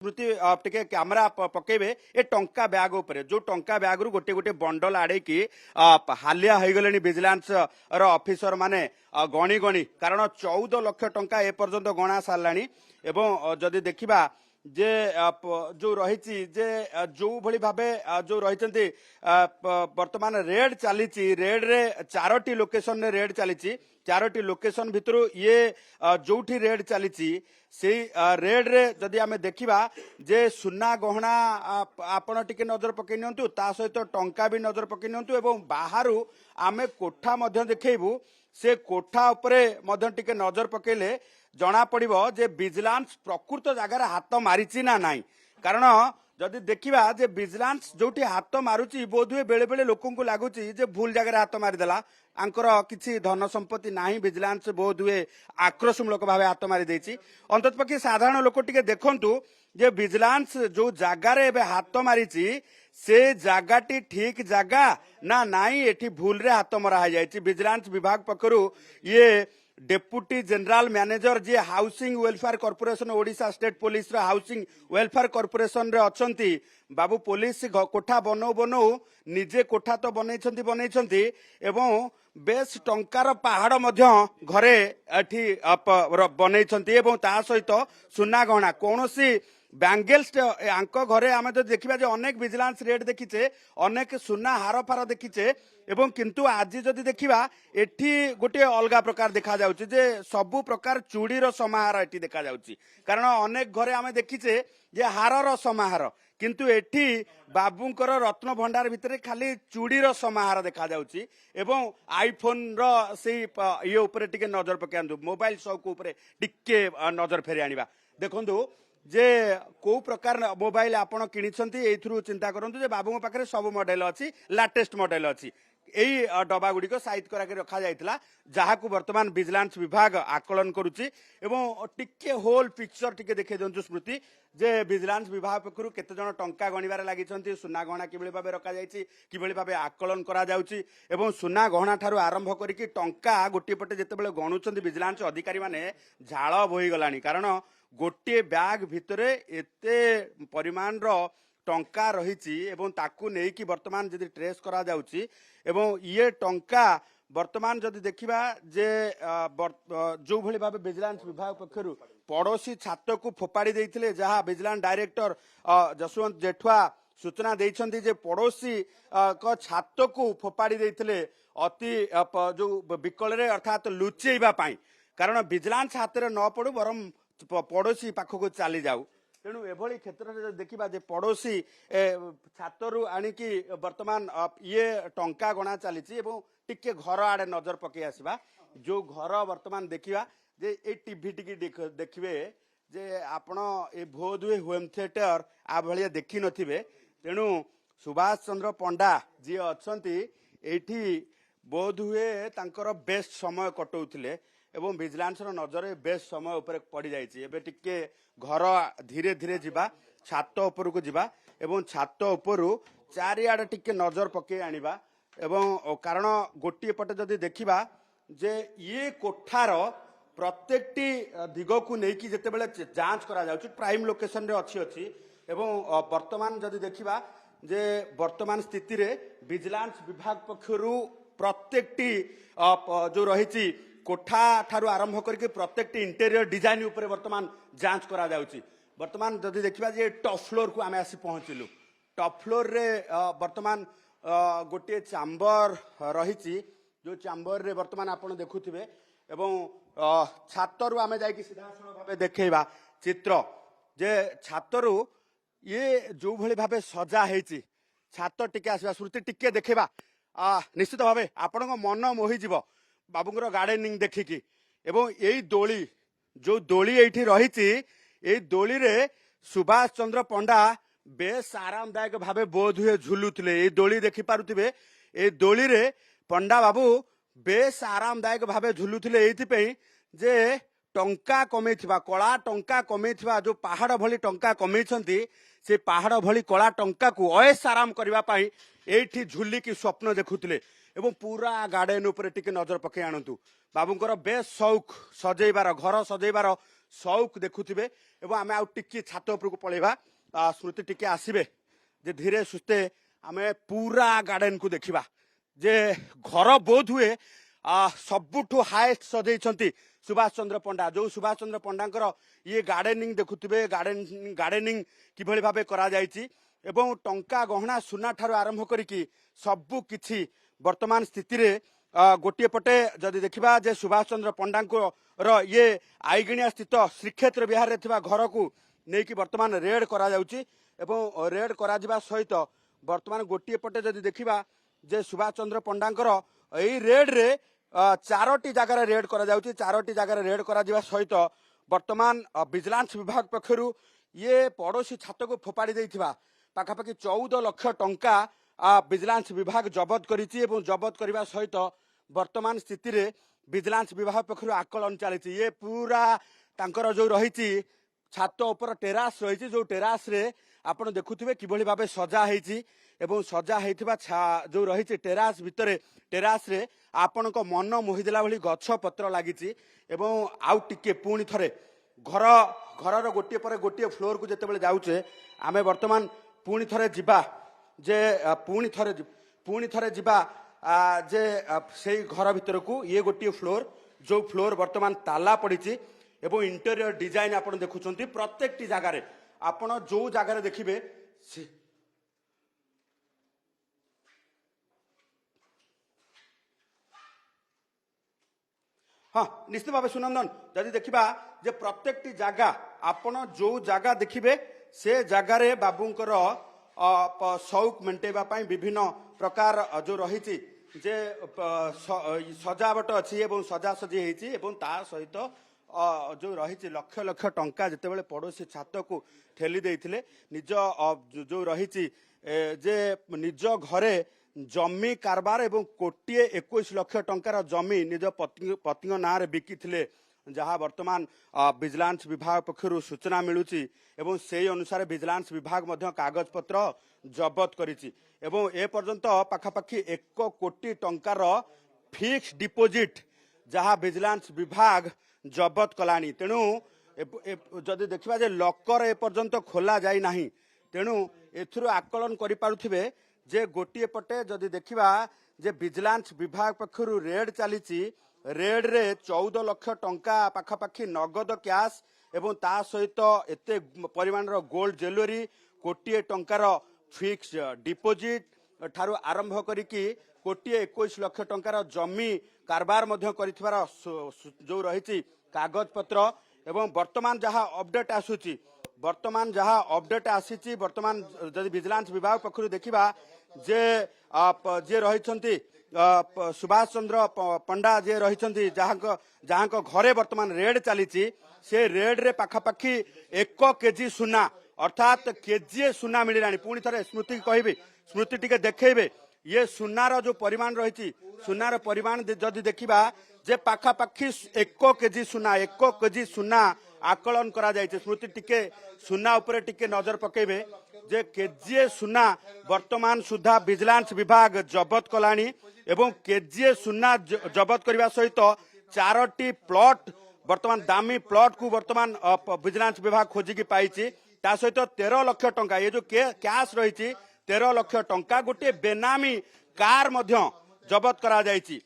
स्मृति टिके कैमरा पकेबे ए टंका बैग उपरे जो टंका बैग रु गोटे गोटे बंडल आड़े की हालिया हो गले विजिलेंस ऑफिसर माने गणी गणी कारण 14 लाख टंका ए पर्यंत गणा सारा एवं जदि देखिबा जे जो रही जे जो भली भाबे जो रही वर्तमान रेड चली रेड रे 4टी लोकेशन रे रेड चली 4टी लोकेशन भितर ये जोठी रेड चली से रेड रे जदि आमे देखिबा जे सुना गहना आपण टिके नजर पकई नियंतु ता सहित टंका भी नजर पकई नियंतु एवं बाहरु आमे कोठा मध्य देखैबु से कोठा उपरे मध्य टिके नजर पकेले जना पड़िबो जे विजिलेंस प्रकृत जगार हाथ मारिची ना नाही कारण जदि देखिबा जे विजिलेंस जोटी हाथ मारुची बोधुए बेले बेले लोकन को लागुची जे भूल जगार हाथ मारिदेला आंकर किसी धन संपत्ति नाही विजिलेंस बोधुए आक्रोशमूलक भाव हाथ मारी देछि अंततपक्षी साधारण लोक टिके देखंतु जे विजिलेंस जो जगार एबे हाथ मारिची से जगाटी ठीक जगा ना नाही एठी भूल रे हाथ मरा जायछि विजिलेंस विभाग पकरू ये deputy general manager ji housing welfare corporation Odisha state police रो हाउसिंग वेलफेयर कॉर्पोरेशन रे अछंती बाबू पुलिस कोठा बनौ बनौ निजे कोठा तो बनैछंती एवं बेस टंकार पहाड़ मध्य घरे एठी बनैछंती एवं ता सहित सुना गहना कोनोसी बैंगल्स आंको घरे आमे तो देखिबा जे अनेक विजिलेंस रेड देखिचे अनेक सुना हार फार देखिचे एवं किंतु आज जदि देखिबा एठी गोटे अलगा प्रकार देखा जाउची जे सबु प्रकार चूड़ीर समाहार एठी देखा जाउची कारण अनेक घरे आमे देखिचे जे हारर समाहार किंतु एठी बाबूंकर रत्न भंडार भितरे खाली चूड़ीर समाहार देखा जाउची एवं आईफोन रो से ये ऊपर टिके नजर पकांदु मोबाइल शॉप ऊपर टिके नजर फेरी आनिबा देखंदु जे को प्रकार मोबाइल आपण किनिछंती एथुरु चिंता करंतु जे बाबूଙ୍କ पाखरे सब मॉडल अछि लेटेस्ट मॉडल अछि एई डबा गुडी को साइज करा के रखा जायतिला जहाकू वर्तमान विजिलेंस विभाग आकलन करूची एवं टिके होल पिक्चर टिके देखे दंतु स्मृति जे विजिलेंस विभाग पखरु केते जण टंका गणिबार लागिछंती सुना गहना किबळी भाबे रखा जायछि किबळी भाबे आकलन करा जाउची एवं सुना गहना ठारू आरंभ करिकि टंका गोटी पटे जेतेबेले गणुचंती विजिलेंस अधिकारी माने झाळ बोही गलानी कारण गोटे बैग भितरे एते परिमाण रो टंका रही एवं ताकू नेकी वर्तमान जदि ट्रेस करा जाउची एवं ये टंका वर्तमान जदि देखिबा जे जो भली भाबे विजिलेंस विभाग पक्षरु पड़ोसी छात्र को फोपाड़ी देइथिले जहा विजिलेंस डायरेक्टर जसवंत जेठवा सूचना देइछंती जे पड़ोसी को छात्र को फोपाड़ी देइथिले अति जो विकल रे अर्थात लुचेइबा पाई कारण विजिलेंस हाथ रे न पड़ू बरम पड़ोसी पाखक चली जाऊ तेणु एभली क्षेत्र में देखा जे पड़ोसी छात्रु आणिकी वर्तमान ये टंका गणा चली टिके घर आड़े नजर पकई आसवा जो घर वर्तमान देखा जे ए टीवी टी देखिए जे आपण ए बोधुए होम थिएटर आ भाया देखी नथिबे तेणु सुभाष चंद्र पंडा जी अच्छी एठी बोधुए तांकर बेस्ट समय कटौथिले एवं विजिलेंस नजर बेस समय उपर पड़ जाइए टिके घर धीरे धीरे जीवा छात उपर को जीवा एवं छात उपर चारिआडे टिके नजर पकई आनिबा एवं कारण गोटे पटे जदि देखिबा जे ये कोठार प्रत्येकटी दिग को लेकिन जितेबाला जांच करा जाउछि प्राइम लोकेशन रे अच्छी एवं वर्तमान जदि देखिबा जे वर्तमान स्थिति रे विजिलेंस विभाग पक्षरु प्रत्येकटी जो रही कोठा ठारू आरंभ करके प्रत्येक इंटेरियर डिजाइन उपरे वर्तमान जांच करा जाउची वर्तमान जदि देखिबा जे टॉप फ्लोर को आमे आसी पहुंचिलु टॉप फ्लोर रे वर्तमान गोटे चैम्बर रही जो चैम्बर रे वर्तमान आपण देखुथिबे एवं छातरु आमे जाई सीधा भाबे देखैबा चित्र जे छातरु ये जो भली भाबे सजा हेची छात टिके आसीबा श्रुति टिके देखैबा निश्चित भाबे आपनको मन मोहि जिवो बाबूंकर गार्डनिंग देखिकी एवं यही दोली जो दोली एठी रही दोली रे सुभाष चंद्र पंडा बेस आरामदायक भावे बोध हुए झुलुथिले ए दोली देखि पारुथिबे ए दोली रे पंडा बाबू बेस आरामदायक भावे झुलुथिले एथिपई जे टंका कमेइथिबा कला टंका कमेइथिबा जो पहाड़ भली टंका कमेइछंती से पहाड़ भली कला टंका को अयस आराम करबा पई एठी झुलिकी स्वप्न देखुथिले एवं पूरा गार्डन ऊपर टिके नजर पकई आणंतु बाबूंकर बेस शौक सजैबार घर सजैबार ସଉକ ଦେଖୁଥିବେ ଏବଂ ଆମେ ଆଉ ଟିକେ ଛାତ ଉପରକୁ ପଳେଇବା ସ୍ମୃତି ଟିକେ ଆସିବେ ଯେ ଧୀରେ ସୁସ୍ଥେ ଆମେ ପୁରା ଗାର୍ଡେନ को देखा जे घर बोध हुए सबुठु हाएस्ट सजेइछंती सुभाष चंद्र पंडा जो सुभाष चंद्र पंडांकर ये गार्डनिंग देखुथिबे गार्डनिंग किभଳି भाबे करा जायछि एवं टंका गहना सुना ठारू आरंभ करिकी सबु किछि वर्तमान स्थिति रे गोटे पटे जदि देखिबा जे सुभाष चंद्र पंडांको ये आईगिणिया स्थित श्रीक्षेत्र विहार रे थिबा घर को नेकी वर्तमान रेड करा जाउछि एवं रेड करा जिबा सहित वर्तमान गोटे पटे जदि देखिबा जे सुभाष चंद्र पंडांकर एई रेड रे चारोटी जगार रेड करा जाउछि चारोटी जगार रेड करा जिबा सहित वर्तमान विजिलेंस विभाग पक्षरु ये पड़ोसी छात को फोपाड़ी देइथिबा पाखापाखि 14 लाख टंका विजिलेंस विभाग जबत करिछि एवं जबत करबा सहित वर्तमान स्थिति रे विजिलेंस विभाग पक्षरु आकलन चलिछि ये पूरा तांकर जो रहिछि छात ऊपर टेरास रहिछि जो टेरास रे आपण देखुथिबे किभଳି भाबे सजा हेछि एवं सजा हेथिबा जो रहिछि टेरास भितरे टेरास रे आपण को मन मोहिदेला भली गछ पत्र लागिछि एवं आउ टिके पुणी थरे घर घरर गोटे पर गोटे फ्लोर को जेतेबेले जाउछे आमे वर्तमान पुणी थरे जिबा जे पुणी थरे जिबा जे सेई घर भितर को ये गोटे फ्लोर जो फ्लोर वर्तमान ताला पड़िछि एवं इंटेरियर डिजाइन आपण देखुछंती प्रत्येकटी जगह रे आपण जो जगह देखिबे हाँ निश्चित भाव सुनंदन जदि देखिबा जे प्रत्येकटी जगह आपण जो जगह देखिबे से जगह रे बाबूंकर शौक मेंटेबा पाई विभिन्न प्रकार जो रहिछि जे सजावट अछि एवं सजासजी हेछि एवं ता सहित जो रही लक्ष लक्ष टंका जितेबाला पड़ोसी छात को ठेली देइथिले निज जो रही जे निज घरे जमी कारबार एवं कोटिए 21 लाख टंकार जमी निज पति ना बिकिथिले जहाँ वर्तमान विजिलेंस विभाग पक्षरु सूचना मिलुची एवं से अनुसार विजिलेंस विभाग मध्य कागज पत्र जबत करिछि एवं ए पर्यंत पाखापाखि 1 कोटी टंकार फिक्स डिपोजिट जहाँ विजिलेंस विभाग जबत कलानी तेणु जदि देखा जे लकर ए पर्यंत खोला जाई नाही तेणु एथुरु आकलन करि पारुथिबे जे गोटिए पटे जदि देखिबा जे विजिलेंस विभाग पक्षरु रेड चलीची रेड रे 14 लाख टंका पाखापाखि नगद कैश एवं ता सहित एते परिमाण रो गोल्ड ज्वेलरी कोटिए टंकार फिक्स डिपोजिट ठारू आरंभ करिकी कोटिए 21 लाख टंकार जमी कारबार मध्य करिथिबार जो रही कागज पत्र एवं वर्तमान जहाँ अपडेट आसुची वर्तमान जहाँ अपडेट आसी वर्तमान जदि विजिलेंस विभाग पक्षरु देखिबा जे जे रहिछंती सुभाष चंद्र पंडा जे रहिछंती जहाँ घरे वर्तमान रेड चलीची से रेड रे पाखापाखि 1 केजी सुना अर्थात केजीए सुना मिलानी पुणी थे स्मृति कहबी स्मृति टिके देखेबे ये सुनार जो परिमाण रही सुनार परिमाण जदि देखिबा जे पाखापाखि 1 केजी सुना आकलन करा जायछि स्मृति टिके सुना उपरे टिके नजर पकेबे जे केजीए सुना वर्तमान सुधा विजिलेंस विभाग जबत कलानी एवं केजीए सुना जबत करबा सहित 4टी प्लॉट वर्तमान दामी प्लॉट को वर्तमान विजिलेंस विभाग खोजिकी पाइछि ता सहित 13 लाख टंका ये जो कैश रही 13 लाख टंका गोटे बेनामी कार मध्य जबत करा जायछि।